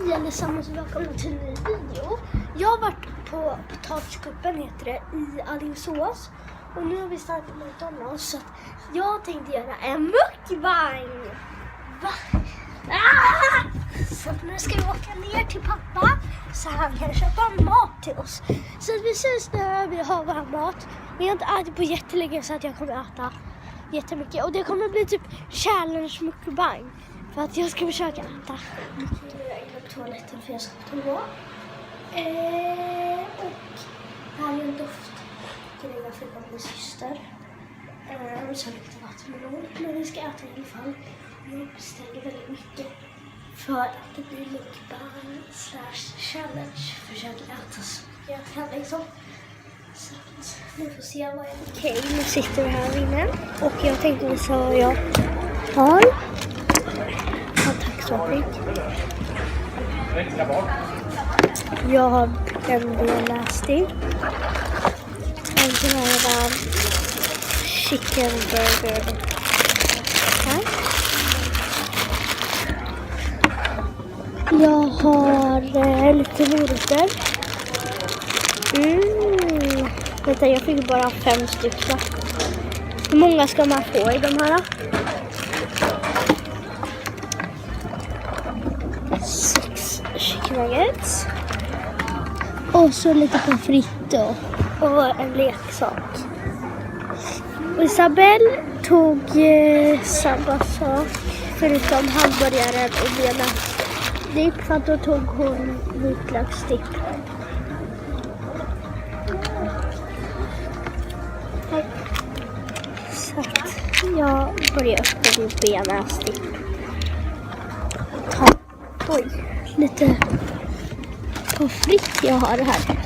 Allesammans, välkomna till en ny video. Jag har varit på potatiskuppen, heter det, i Alingsås. Och nu har vi startat McDonalds, så att jag tänkte göra en mukbang. Va? Så att nu ska vi åka ner till pappa så han kan köpa mat till oss. Så att precis nu vi har vår mat. Men jag har inte ätit på jättelänge, så att jag kommer äta jättemycket. Och det kommer bli typ challenge mukbang. För att jag ska försöka äta. Jag är inne på toaletten för jag ska på toa. Och här är en doft till jag fick av min syster. Och så lite vattenmelon. Men vi ska äta i alla fall. Jag beställer väldigt mycket. För att det blir mukbang / challenge. Försöka äta så jag kan liksom. Så vi får se vad jag... Okej, nu sitter vi här inne. Och jag tänkte visa vad jag har. Tack så mycket. Jag har en beläsning. En sån här chicken burger. Här. Jag har lite morötter. Vänta, jag fick bara 5 stycken. Hur många ska man få i de här? 6 chicken nuggets. Och så lite pommes frites och en leksak. Och Isabelle tog samma sak förutom hamburgaren och benet. För att då tog hon vitlöksdipp. Så att jag börjar öppna min benet. Oj, lite pommes frites jag har här.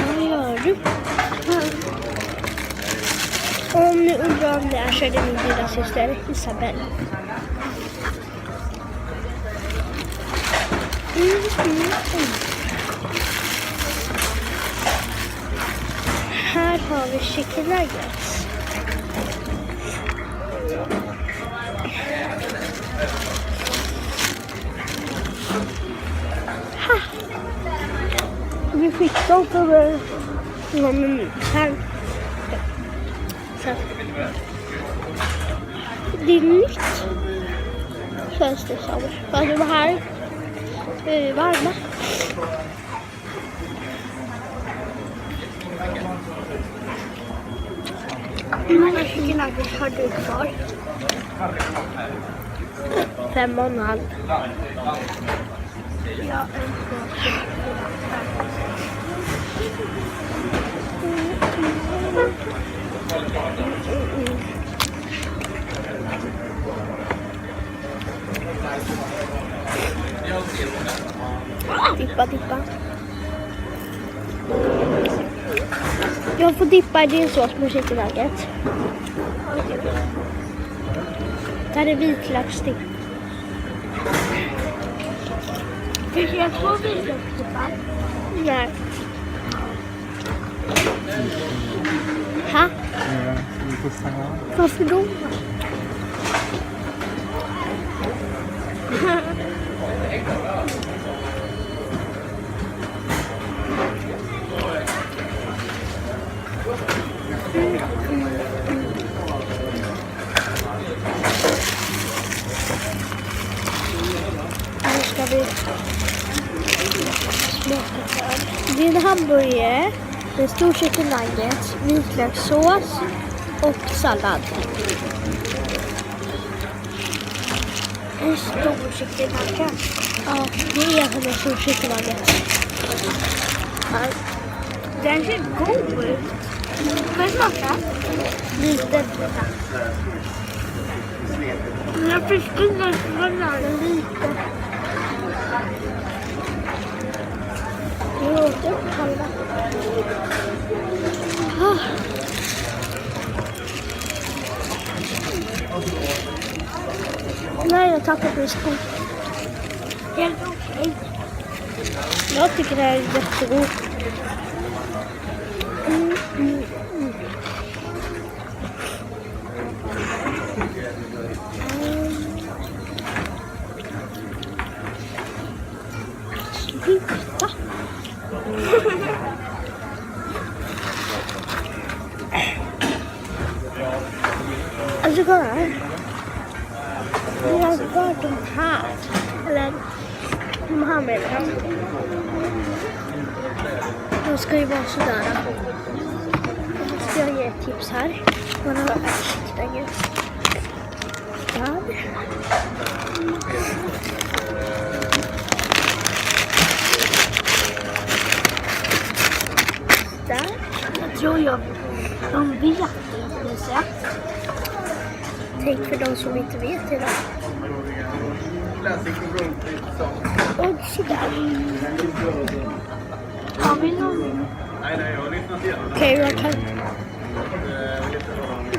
Vad gör du? Om ni undrar om det är så är det min lilla syster Isabelle. Här har vi chicken nuggets. Ha! Vi fick dem för någon minut här. Så. Det är nytt. Känns det som. För de här är varma. Hur många chicken nuggets har du kvar? 5,5. Ja, Dippa. Jag får dippa i din sås med chicken nugget. Där är vitlöksdipp. Fick jag 2 vitlöksdippar? Nej. Ha? Varför då? Nu ska vi smaka för. Det är en hamburgare, en stor chicken nuggets, vitlökssås och sallad. En stor chicken nugget. Ja, det är en stor chicken nugget. Den ser god ut. Får jag smaka? Lite. Jag förstår bananen lite. Jag åt upp halva. Nej, jag tappade min sko. Helt okej. Jag tycker det här är jättegod. Sluta. Alltså kolla här. Vi har got de här. Eller de här med dem. De ska ju vara sådär. Då ska jag ge ett tips här. Man har ursäkta gud. Där. Jag tror de vet inte. Tänk för de som inte vet idag. Och sådär. Har vi någon? Okej, jag kan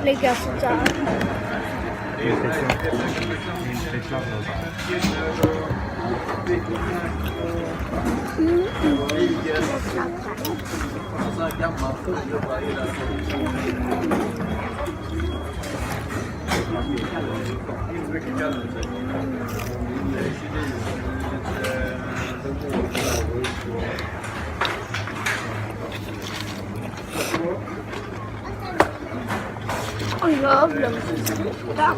lägga sådär. Oj, jag har glömt det.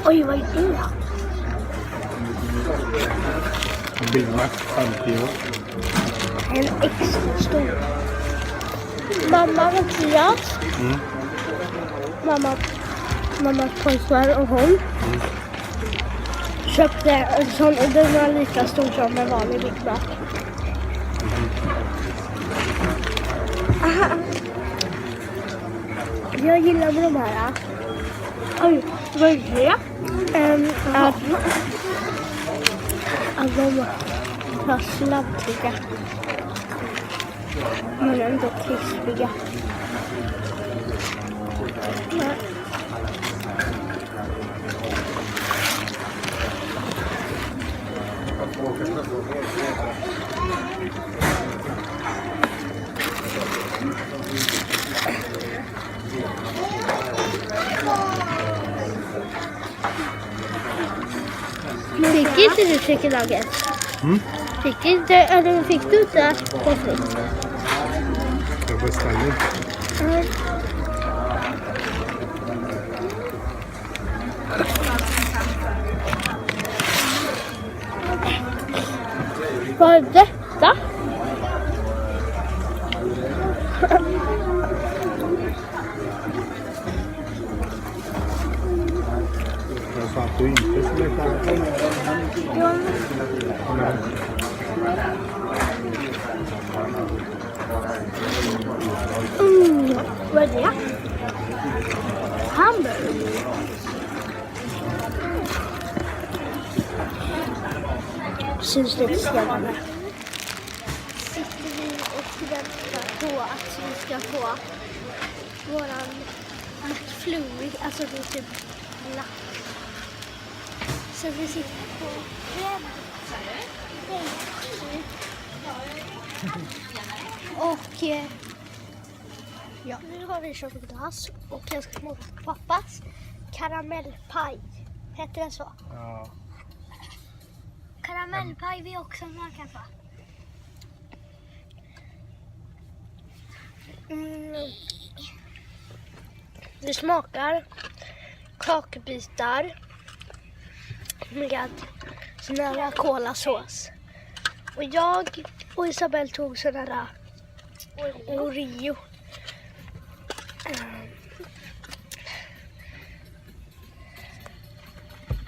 Oj, vad är det? Big Mac 50 år. En extra stor. Mamma och Mattias. Mammas pojkvän och hon. Köpte en sån och den var lika stor som en vanlig Big Mac. Jag gillar med de här. Oj, vad är det? Att de var sladdiga. Men ändå krispiga. Fick inte du chicken nuggets? Fick inte, eller fick du inte konflikt? Jag beställer. Vad är detta? Jag sa att du inte skulle ta det. Ja. Vad är det? Hamburgare. Syns lite skrämmande. Sitter vi och väntar på att vi ska få våran McFlurry, alltså det är typ lapp. Så vi sitter på och ja, nu har vi köpt glass och jag ska smaka pappas karamellpaj. Heter det så? Ja. Karamellpaj vi också smakar på. Det smakar kakbitar med sån här kolasås. Och jag och Isabel tog sån här Oreo.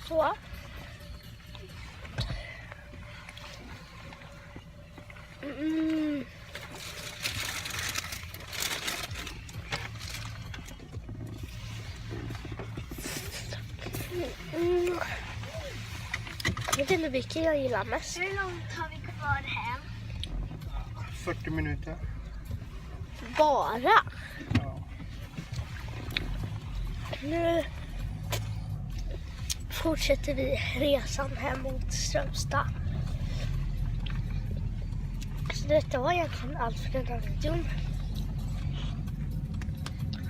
Så. Jag vet inte vilken jag gillar mest. Hur långt har vi kvar hem? 40 minuter. Bara? Ja. Nu fortsätter vi resan hem mot Strömstad. Så detta var egentligen allt för den här videon.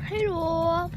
Hej då!